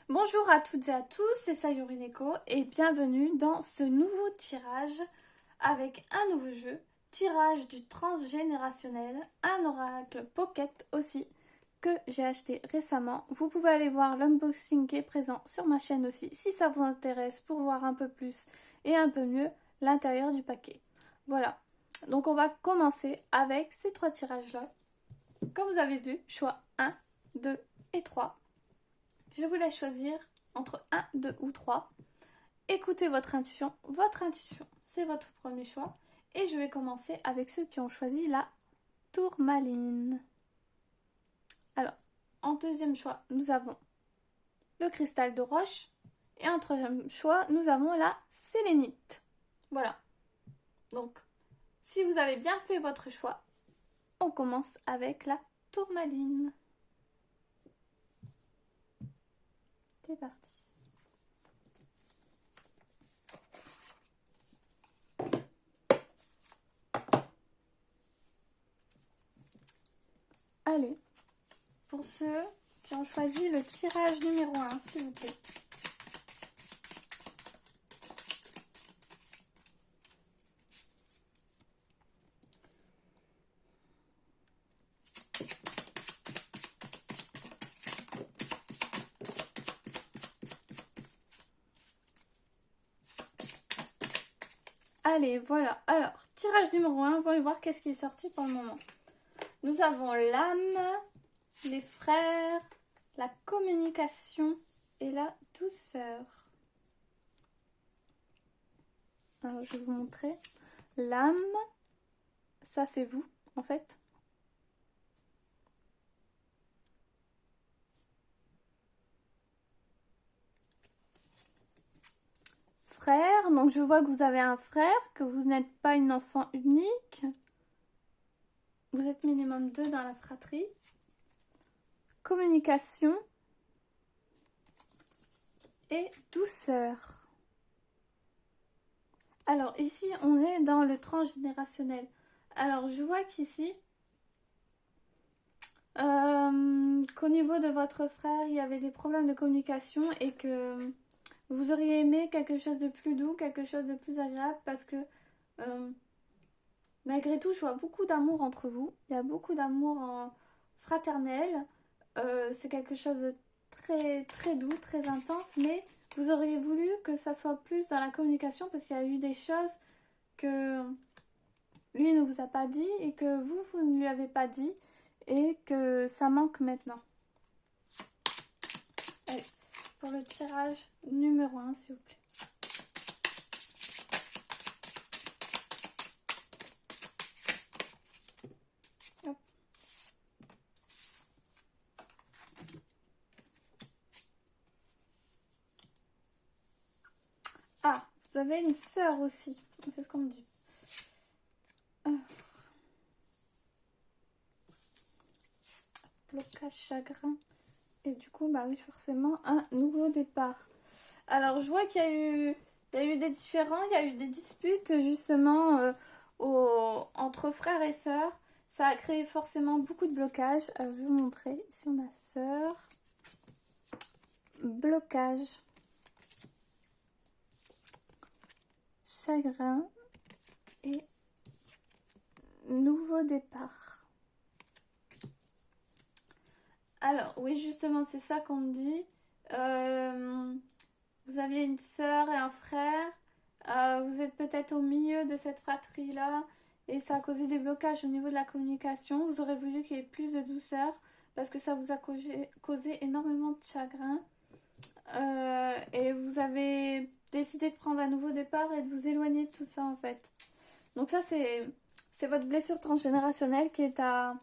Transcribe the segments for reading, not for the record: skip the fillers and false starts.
Bonjour à toutes et à tous, c'est Sayori Neko et bienvenue dans ce nouveau tirage avec un nouveau jeu, tirage du transgénérationnel, un oracle pocket aussi que j'ai acheté récemment. Vous pouvez aller voir l'unboxing qui est présent sur ma chaîne aussi si ça vous intéresse pour voir un peu plus et un peu mieux l'intérieur du paquet. Voilà, donc on va commencer avec ces trois tirages là. Comme vous avez vu, choix 1, 2 et 3. Je vous laisse choisir entre 1, 2 ou 3. Écoutez votre intuition. Votre intuition, c'est votre premier choix. Et je vais commencer avec ceux qui ont choisi la tourmaline. Alors, en deuxième choix, nous avons le cristal de roche. Et en troisième choix, nous avons la sélénite. Voilà. Donc, si vous avez bien fait votre choix, on commence avec la tourmaline. C'est parti. Allez, pour ceux qui ont choisi le tirage numéro 1, s'il vous plaît. Allez, voilà. Alors, tirage numéro 1, voyons voir qu'est-ce qui est sorti pour le moment. Nous avons l'âme, les frères, la communication et la douceur. Alors, je vais vous montrer. L'âme, ça c'est vous, en fait. Frère, donc je vois que vous avez un frère, que vous n'êtes pas une enfant unique. Vous êtes minimum 2 dans la fratrie. Communication et douceur. Alors ici, on est dans le transgénérationnel. Alors je vois qu'ici, qu'au niveau de votre frère, il y avait des problèmes de communication et que vous auriez aimé quelque chose de plus doux, quelque chose de plus agréable parce que malgré tout, je vois beaucoup d'amour entre vous. Il y a beaucoup d'amour fraternel. C'est quelque chose de très, très doux, très intense, mais vous auriez voulu que ça soit plus dans la communication parce qu'il y a eu des choses que lui ne vous a pas dit et que vous ne lui avez pas dit et que ça manque maintenant. Allez, pour le tirage numéro 1, s'il vous plaît. Hop. Ah, vous avez une sœur aussi. C'est ce qu'on me dit. Blocage, chagrin. Et du coup, bah oui, forcément, un nouveau départ. Alors, je vois qu'il y a eu des différends, il y a eu des disputes justement entre frères et sœurs. Ça a créé forcément beaucoup de blocages. Je vais vous montrer. Ici, on a sœur. Blocage. Chagrin. Et nouveau départ. Alors, oui, justement, c'est ça qu'on me dit. Vous aviez une sœur et un frère. Vous êtes peut-être au milieu de cette fratrie-là et ça a causé des blocages au niveau de la communication. Vous aurez voulu qu'il y ait plus de douceur parce que ça vous a causé énormément de chagrin. Et vous avez décidé de prendre un nouveau départ et de vous éloigner de tout ça en fait. Donc ça, c'est votre blessure transgénérationnelle qui est à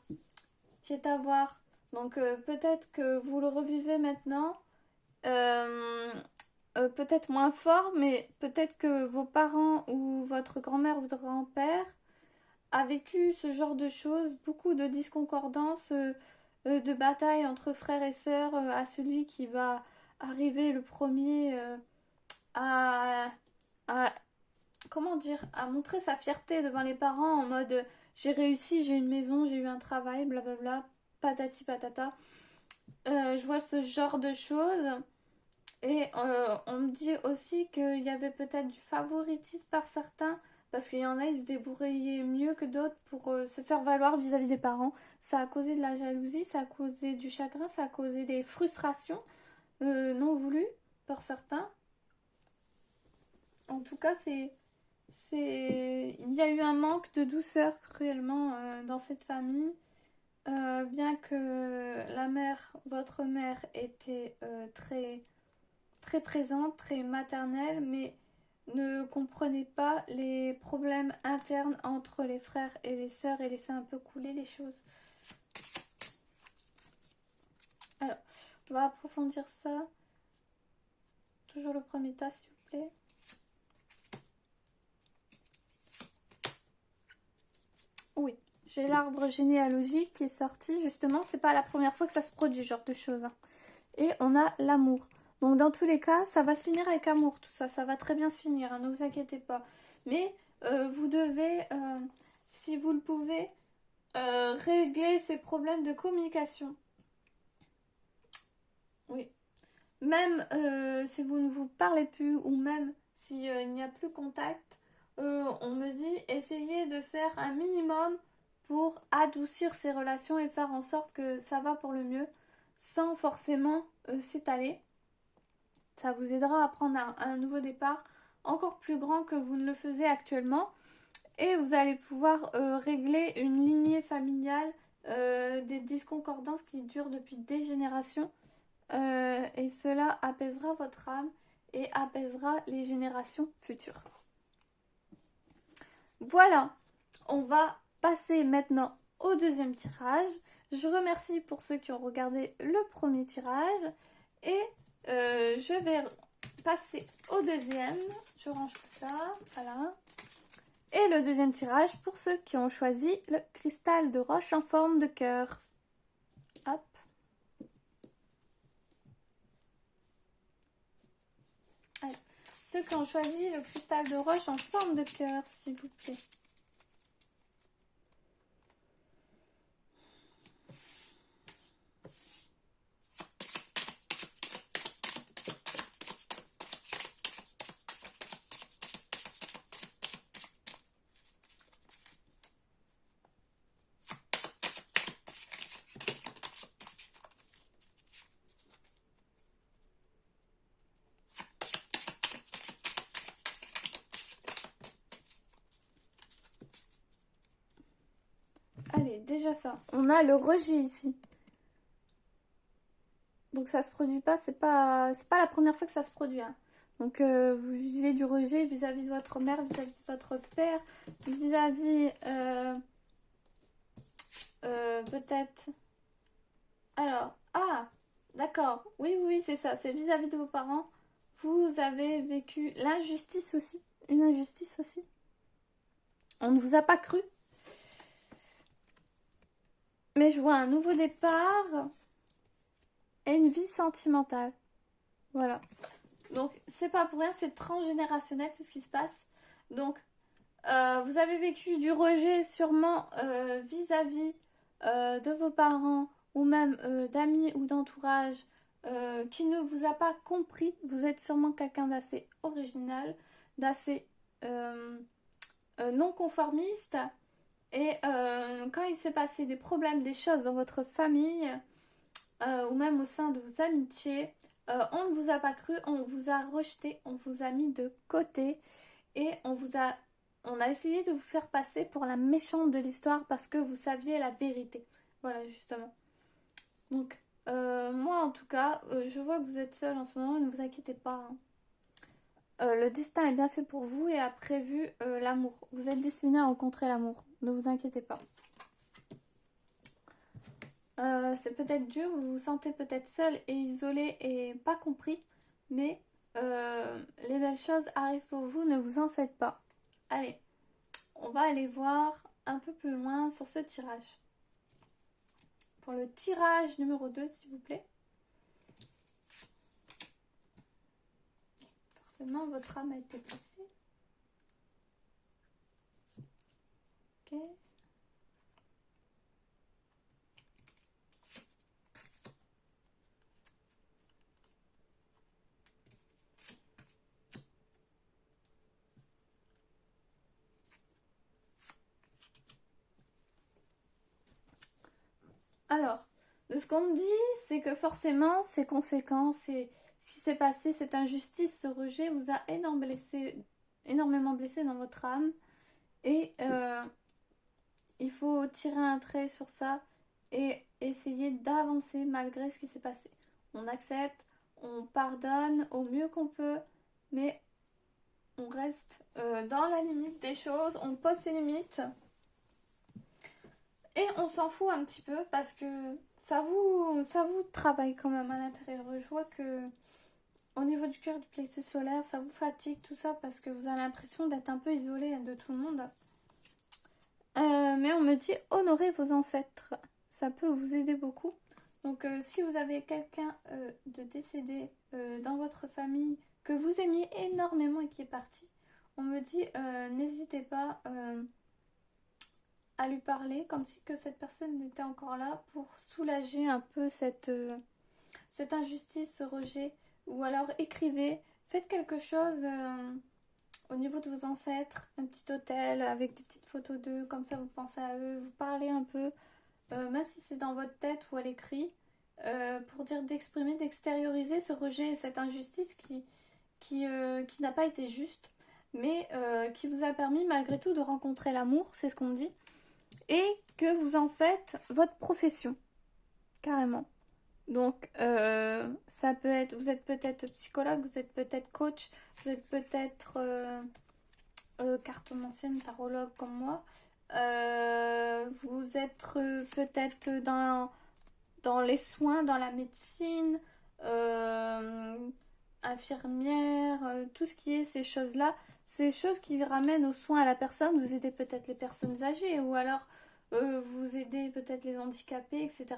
voir. Donc peut-être que vous le revivez maintenant. Peut-être moins fort, mais peut-être que vos parents ou votre grand-mère ou votre grand-père a vécu ce genre de choses, beaucoup de disconcordances, de batailles entre frères et sœurs, à celui qui va arriver le premier à, à, comment dire, à montrer sa fierté devant les parents en mode j'ai réussi, j'ai une maison, j'ai eu un travail, blablabla, patati patata. Je vois ce genre de choses. Et on me dit aussi qu'il y avait peut-être du favoritisme par certains, parce qu'il y en a, ils se débrouillaient mieux que d'autres pour se faire valoir vis-à-vis des parents. Ça a causé de la jalousie, ça a causé du chagrin, ça a causé des frustrations non voulues par certains. En tout cas, il y a eu un manque de douceur cruellement dans cette famille. Bien que la mère, votre mère, était très très présente, très maternelle, mais ne comprenait pas les problèmes internes entre les frères et les sœurs et laissait un peu couler les choses. Alors, on va approfondir ça. Toujours le premier tas, s'il vous plaît. Oui, j'ai l'arbre généalogique qui est sorti. Justement, c'est pas la première fois que ça se produit, ce genre de choses. Hein. Et on a l'amour. Donc dans tous les cas, ça va se finir avec amour, tout ça. Ça va très bien se finir, hein, ne vous inquiétez pas. Mais vous devez, si vous le pouvez, régler ces problèmes de communication. Oui. Même si vous ne vous parlez plus ou même s'il n'y a plus contact, on me dit essayez de faire un minimum pour adoucir ces relations et faire en sorte que ça va pour le mieux sans forcément s'étaler. Ça vous aidera à prendre un nouveau départ encore plus grand que vous ne le faisiez actuellement. Et vous allez pouvoir régler une lignée familiale, des disconcordances qui durent depuis des générations. Et cela apaisera votre âme et apaisera les générations futures. Voilà, on va passer maintenant au deuxième tirage. Je remercie pour ceux qui ont regardé le premier tirage. Et je vais passer au deuxième. Je range tout ça, voilà. Et le deuxième tirage pour ceux qui ont choisi le cristal de roche en forme de cœur. Hop. Allez. Ceux qui ont choisi le cristal de roche en forme de cœur, s'il vous plaît. Allez, déjà ça. On a le rejet ici. Donc ça se produit pas, c'est pas la première fois que ça se produit. Hein. Donc vous vivez du rejet vis-à-vis de votre mère, vis-à-vis de votre père, vis-à-vis peut-être. Alors, ah, d'accord. Oui, oui, c'est ça. C'est vis-à-vis de vos parents. Vous avez vécu l'injustice aussi. Une injustice aussi. On ne vous a pas cru. Mais je vois un nouveau départ et une vie sentimentale. Voilà. Donc, c'est pas pour rien, c'est transgénérationnel tout ce qui se passe. Donc, vous avez vécu du rejet sûrement vis-à-vis de vos parents ou même d'amis ou d'entourage qui ne vous a pas compris. Vous êtes sûrement quelqu'un d'assez original, d'assez non conformiste. Et quand il s'est passé des problèmes, des choses dans votre famille ou même au sein de vos amitiés, on ne vous a pas cru, on vous a rejeté, on vous a mis de côté et on a essayé de vous faire passer pour la méchante de l'histoire parce que vous saviez la vérité. Voilà, justement. Donc, moi en tout cas, je vois que vous êtes seul en ce moment, ne vous inquiétez pas. Hein. Le destin est bien fait pour vous et a prévu l'amour. Vous êtes destiné à rencontrer l'amour, ne vous inquiétez pas. C'est peut-être dur, vous vous sentez peut-être seul et isolé et pas compris, mais les belles choses arrivent pour vous, ne vous en faites pas. Allez, on va aller voir un peu plus loin sur ce tirage. Pour le tirage numéro 2, s'il vous plaît. Forcément, votre âme a été placée. Ok. Alors, de ce qu'on me dit, c'est que forcément, ces conséquences et ce qui s'est passé, cette injustice, ce rejet vous a énormément blessé dans votre âme. Et il faut tirer un trait sur ça et essayer d'avancer malgré ce qui s'est passé. On accepte, on pardonne au mieux qu'on peut, mais on reste dans la limite des choses, on pose ses limites. Et on s'en fout un petit peu parce que ça vous travaille quand même à l'intérieur. Je vois que au niveau du cœur, du plexus solaire, ça vous fatigue tout ça parce que vous avez l'impression d'être un peu isolé de tout le monde. Mais on me dit honorer vos ancêtres. Ça peut vous aider beaucoup. Donc si vous avez quelqu'un de décédé dans votre famille que vous aimiez énormément et qui est parti, on me dit n'hésitez pas à lui parler comme si que cette personne était encore là pour soulager un peu cette injustice, ce rejet. Ou alors écrivez, faites quelque chose au niveau de vos ancêtres, un petit hôtel avec des petites photos d'eux, comme ça vous pensez à eux, vous parlez un peu, même si c'est dans votre tête ou à l'écrit, pour dire d'exprimer, d'extérioriser ce rejet et cette injustice qui n'a pas été juste, mais qui vous a permis malgré tout de rencontrer l'amour, c'est ce qu'on me dit, et que vous en faites votre profession, carrément. Donc, ça peut être, vous êtes peut-être psychologue, vous êtes peut-être coach, vous êtes peut-être cartomancienne, tarologue comme moi. Vous êtes peut-être dans les soins, dans la médecine, infirmière, tout ce qui est ces choses-là. Ces choses qui ramènent aux soins à la personne. Vous aidez peut-être les personnes âgées ou alors vous aidez peut-être les handicapés, etc.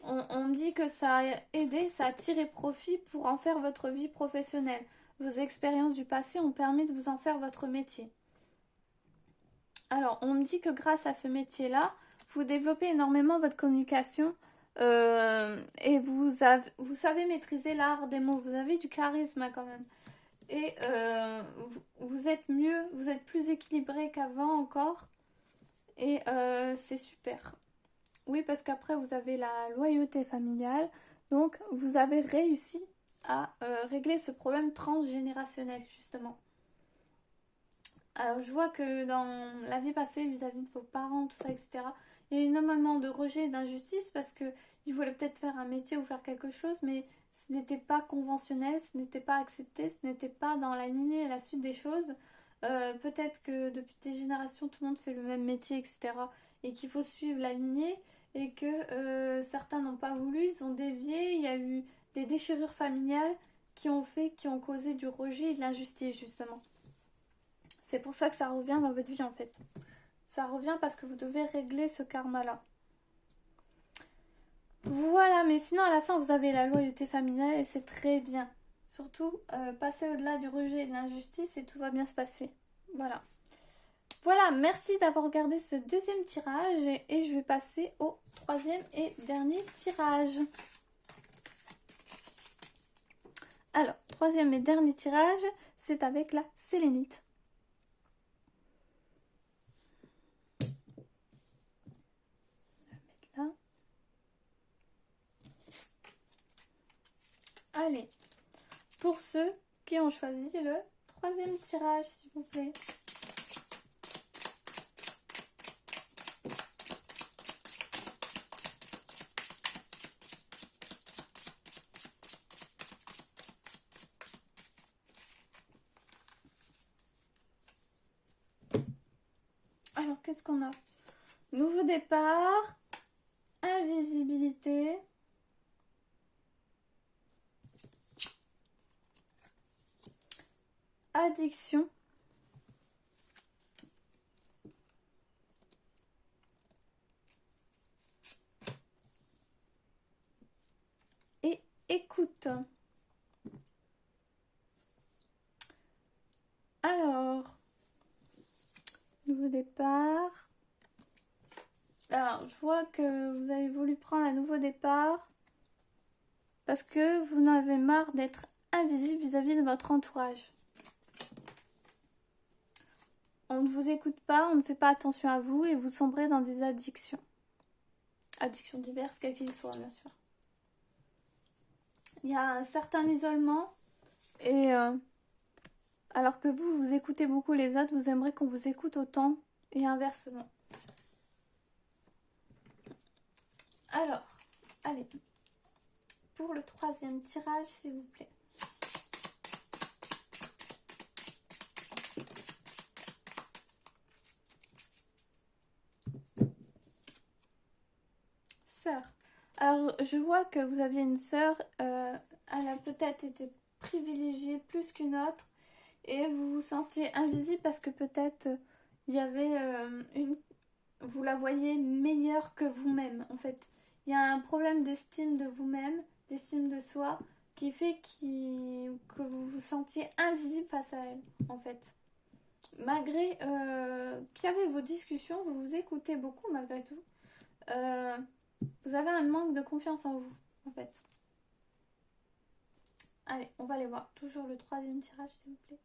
On me dit que ça a aidé, ça a tiré profit pour en faire votre vie professionnelle. Vos expériences du passé ont permis de vous en faire votre métier. Alors, on me dit que grâce à ce métier-là, vous développez énormément votre communication et vous savez maîtriser l'art des mots. Vous avez du charisme quand même. Et vous êtes mieux, vous êtes plus équilibré qu'avant encore. Et c'est super. Oui, parce qu'après, vous avez la loyauté familiale. Donc, vous avez réussi à régler ce problème transgénérationnel, justement. Alors, je vois que dans la vie passée, vis-à-vis de vos parents, tout ça, etc., il y a eu énormément de rejet et d'injustice parce qu'ils voulaient peut-être faire un métier ou faire quelque chose, mais ce n'était pas conventionnel, ce n'était pas accepté, ce n'était pas dans la lignée et la suite des choses. Peut-être que depuis des générations, tout le monde fait le même métier, etc., et qu'il faut suivre la lignée, et que certains n'ont pas voulu, ils ont dévié, il y a eu des déchirures familiales qui ont causé du rejet et de l'injustice, justement. C'est pour ça que ça revient dans votre vie en fait. Ça revient parce que vous devez régler ce karma-là. Voilà, mais sinon à la fin vous avez la loyauté familiale et c'est très bien. Surtout, passer au-delà du rejet et de l'injustice et tout va bien se passer. Voilà. Voilà, merci d'avoir regardé ce deuxième tirage et je vais passer au troisième et dernier tirage. Alors, troisième et dernier tirage, c'est avec la sélénite. Allez, pour ceux qui ont choisi le troisième tirage, s'il vous plaît. Alors, qu'est-ce qu'on a? Nouveau départ, invisibilité, addiction, et écoute. Alors, nouveau départ. Alors, je vois que vous avez voulu prendre un nouveau départ parce que vous en avez marre d'être invisible vis-à-vis de votre entourage. On ne vous écoute pas, on ne fait pas attention à vous et vous sombrez dans des addictions. Addictions diverses, quelles qu'ils soient, bien sûr. Il y a un certain isolement et alors que vous écoutez beaucoup les autres, vous aimeriez qu'on vous écoute autant et inversement. Alors, allez, pour le troisième tirage, s'il vous plaît. Sœur. Alors, je vois que vous aviez une sœur, elle a peut-être été privilégiée plus qu'une autre et vous vous sentiez invisible parce que peut-être il y avait vous la voyez meilleure que vous-même en fait. Il y a un problème d'estime de vous-même, d'estime de soi qui fait que vous vous sentiez invisible face à elle en fait. Malgré qu'il y avait vos discussions, vous vous écoutez beaucoup malgré tout. Vous avez un manque de confiance en vous, en fait. Allez, on va aller voir. Toujours le troisième tirage, s'il vous plaît.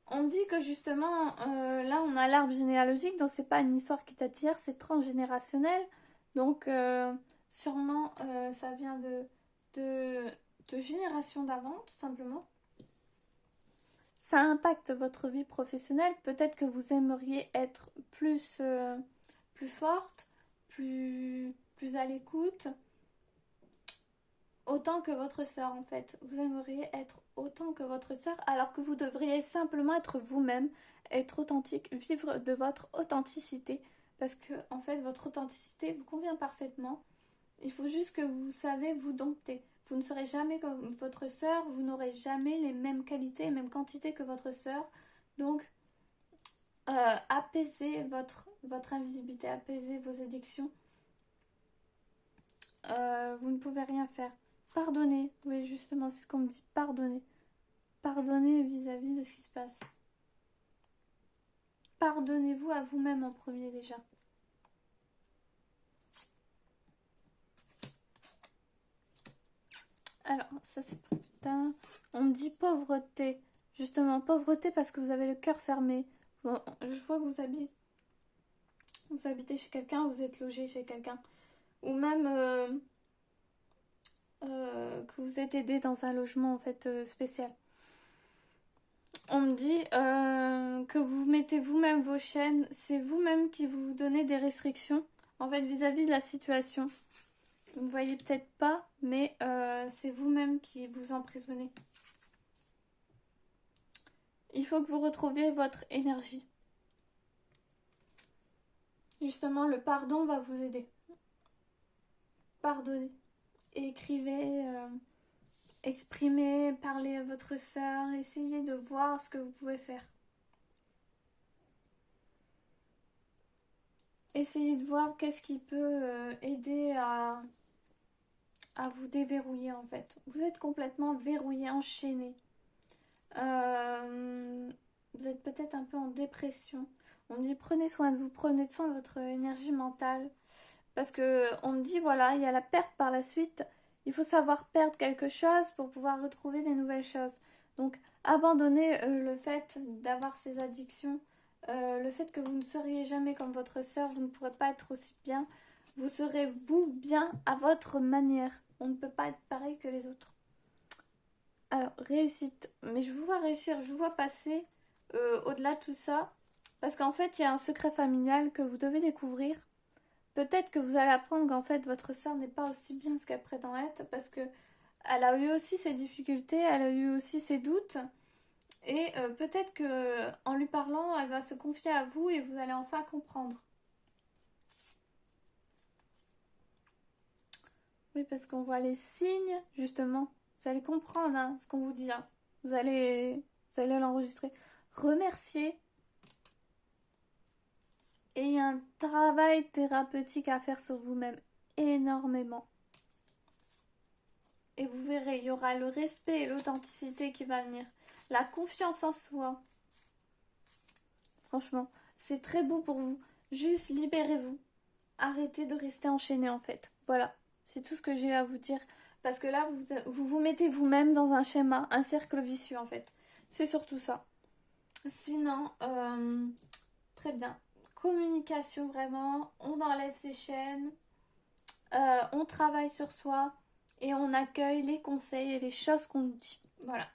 On dit que justement, là, on a l'arbre généalogique, donc c'est pas une histoire qui t'attire, c'est transgénérationnel. Donc, sûrement, ça vient de générations d'avant, tout simplement. Ça impacte votre vie professionnelle. Peut-être que vous aimeriez être plus forte, plus à l'écoute, autant que votre sœur en fait. Vous aimeriez être autant que votre sœur alors que vous devriez simplement être vous-même, être authentique, vivre de votre authenticité. Parce que en fait, votre authenticité vous convient parfaitement. Il faut juste que vous savez vous dompter. Vous ne serez jamais comme votre sœur, vous n'aurez jamais les mêmes qualités, les mêmes quantités que votre sœur. Donc, apaisez votre invisibilité, apaisez vos addictions. Vous ne pouvez rien faire. Pardonnez, oui justement c'est ce qu'on me dit, pardonnez. Pardonnez vis-à-vis de ce qui se passe. Pardonnez-vous à vous-même en premier déjà. Alors, ça c'est pour putain. On me dit pauvreté. Justement, pauvreté parce que vous avez le cœur fermé. Bon, je vois que vous habitez chez quelqu'un, vous êtes logé chez quelqu'un. Ou même que vous êtes aidé dans un logement en fait spécial. On me dit que vous mettez vous-même vos chaînes, c'est vous-même qui vous donnez des restrictions en fait vis-à-vis de la situation. Vous ne voyez peut-être pas, mais c'est vous-même qui vous emprisonnez. Il faut que vous retrouviez votre énergie. Justement, le pardon va vous aider. Pardonnez. Écrivez, exprimez, parlez à votre sœur, essayez de voir ce que vous pouvez faire. Essayez de voir qu'est-ce qui peut aider à vous déverrouiller en fait. Vous êtes complètement verrouillé, enchaîné. Vous êtes peut-être un peu en dépression. On me dit prenez soin de vous, prenez soin de votre énergie mentale. Parce que on me dit voilà, il y a la perte par la suite. Il faut savoir perdre quelque chose pour pouvoir retrouver des nouvelles choses. Donc abandonnez le fait d'avoir ces addictions. Le fait que vous ne seriez jamais comme votre sœur, vous ne pourrez pas être aussi bien. Vous serez vous bien à votre manière. On ne peut pas être pareil que les autres. Alors, réussite. Mais je vous vois réussir, je vous vois passer au-delà de tout ça. Parce qu'en fait, il y a un secret familial que vous devez découvrir. Peut-être que vous allez apprendre qu'en fait, votre sœur n'est pas aussi bien ce qu'elle prétend être. Parce que elle a eu aussi ses difficultés, elle a eu aussi ses doutes. Et peut-être que en lui parlant, elle va se confier à vous et vous allez enfin comprendre. Oui, parce qu'on voit les signes, justement. Vous allez comprendre hein, ce qu'on vous dit. Hein. Vous allez l'enregistrer. Remercier. Et il y a un travail thérapeutique à faire sur vous-même. Énormément. Et vous verrez, il y aura le respect et l'authenticité qui va venir. La confiance en soi. Franchement, c'est très beau pour vous. Juste libérez-vous. Arrêtez de rester enchaîné en fait. Voilà, c'est tout ce que j'ai à vous dire. Parce que là, vous mettez vous-même dans un schéma, un cercle vicieux en fait. C'est surtout ça. Sinon, très bien. Communication vraiment, on enlève ses chaînes, on travaille sur soi et on accueille les conseils et les choses qu'on nous dit. Voilà.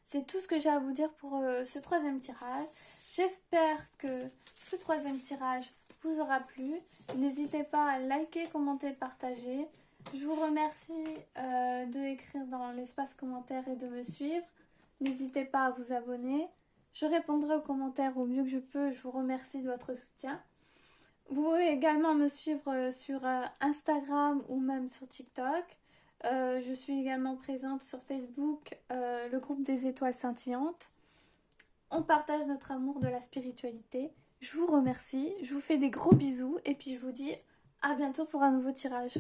C'est tout ce que j'ai à vous dire pour ce troisième tirage. J'espère que ce troisième tirage vous aura plu. N'hésitez pas à liker, commenter, partager. Je vous remercie de écrire dans l'espace commentaire et de me suivre. N'hésitez pas à vous abonner. Je répondrai aux commentaires au mieux que je peux. Je vous remercie de votre soutien. Vous pouvez également me suivre sur Instagram ou même sur TikTok. Je suis également présente sur Facebook, le groupe des étoiles scintillantes. On partage notre amour de la spiritualité. Je vous remercie, je vous fais des gros bisous et puis je vous dis à bientôt pour un nouveau tirage.